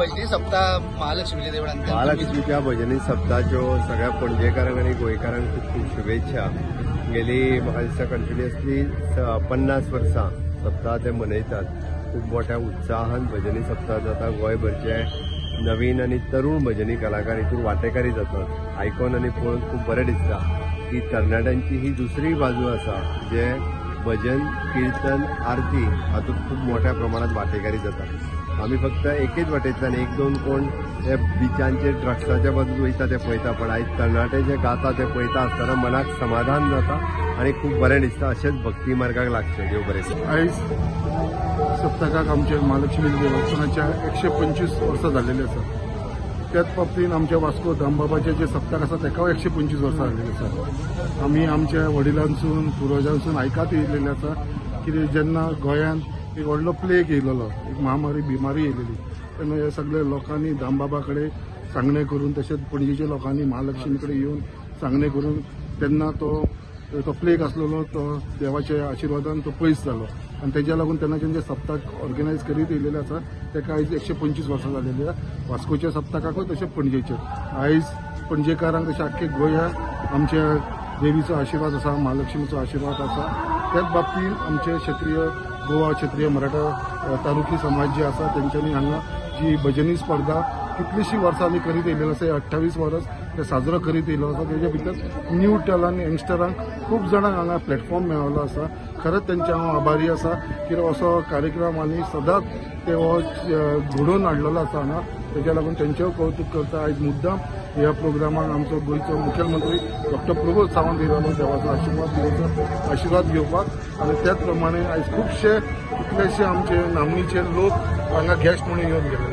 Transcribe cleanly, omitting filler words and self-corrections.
भजनी सप्ताह महालक्ष्मीच्या देवळांत महालक्ष्मीच्या भजनी सप्ताहाच्यो सगळ्या पणजेकारांक आणि गोंयकारांक खूब खूब शुभेच्छा। गेली म्हाका दिसता कंटिन्युअसली 50 वर्सां सप्ताह ते मनयतात। खूब मोठ्या उत्साहान भजनी सप्ताह जाता। गोंयभरचे नवीन आणि तरुण भजनी कलाकार हितून वांटेकारी जातात। आयकून आनी पळोवन खूब बरें दिसता की तरणाट्यांची ही दुसरी बाजू आसा जे भजन कीर्तन आरती हातूंत खूब मोठ्या प्रमाणात वांटेकारी जाता। आमी फक्त एकेच वाटेंतल्यान एक दोन कोण ते बिचांचेर ड्रग्साच्या बाजून वयता ते पळयता, पण आयज तरणाटे जे गाता ते पळयता आसतना मनाक समाधान जाता आनी खूब बरें दिसता। अशेंच भक्ती मार्गाक लागचें। देव बरें करूं। आयज सप्तकाक आमचे महालक्ष्मी देवस्थानाच्या 125 वर्सां जाल्लेली आसा। त्याच बाबतीत आमच्या वास्को दामबाबाचे जे सप्तक आसा तेका 125 वर्सां जाल्लेली आसा। आमी आमच्या वडिलांसून पुर्वजांसून आयकत येयलेले आसा की जेन्ना गोंयांत एक व्हडलो प्लेग येयलेलो, एक महामारी बिमारी येयलेली, तेन्ना हे सगळे लोकांनी दामबाबा कडेन सांगणे करून, तशेंच पणजेच्या लोकांनी महालक्ष्मी कडेन येवन सांगणे करून तेन्ना तो प्लेग आसलेलो तो देवाच्या आशिर्वादान तो पयस जालो आनी तेज्या लागून तेन्नाच्यान जे सप्तक ऑर्गनायज करीत येयलेले आसा तेका आयज 125 वर्सां जाल्लेली आसा। वास्कोच्या सप्तकाकूय तशें पणजेचे आयज पणजेकारांक तशें आख्खे गोंयांत आमच्या देवीचो आशिर्वाद आसा, महालक्ष्मीचो आशिर्वाद आसा। त्याच बाबतींत आमचे क्षत्रीय गोवा क्षत्रीय मराठा तालुकी समाज जे आसा तेंच्यांनी हांगा जी भजनी स्पर्धा कितलीशीं वर्सां आमी करीत येयलेली आसा। 28 वर्स ते साजरो करीत येयलो आसा। तेजे भितर न्यू टॅलंट यंगस्टरांक खूब जाणांक हांगा प्लॅटफॉर्म मेळ्ळो आसा। खरेंच तेंचे हांव आभारी आसा कित्याक असो कार्यक्रम आनी सदांच ते घडोवन हाडलेलो आसा हांगा। तेज्या लागून तेंचेय कौतुक करता। आयज मुद्दाम ह्या प्रोग्रामाक आमचो गोंयचो मुखेलमंत्री डॉ. प्रमोद सावंत येयलो देवाचो आशिर्वाद घेवपाक आनी त्याच प्रमाणे आयज खुबशे कितलेशे आमचे नामनेचे लोक हांगा गॅस्ट म्हणून येवन गेलेले आसा।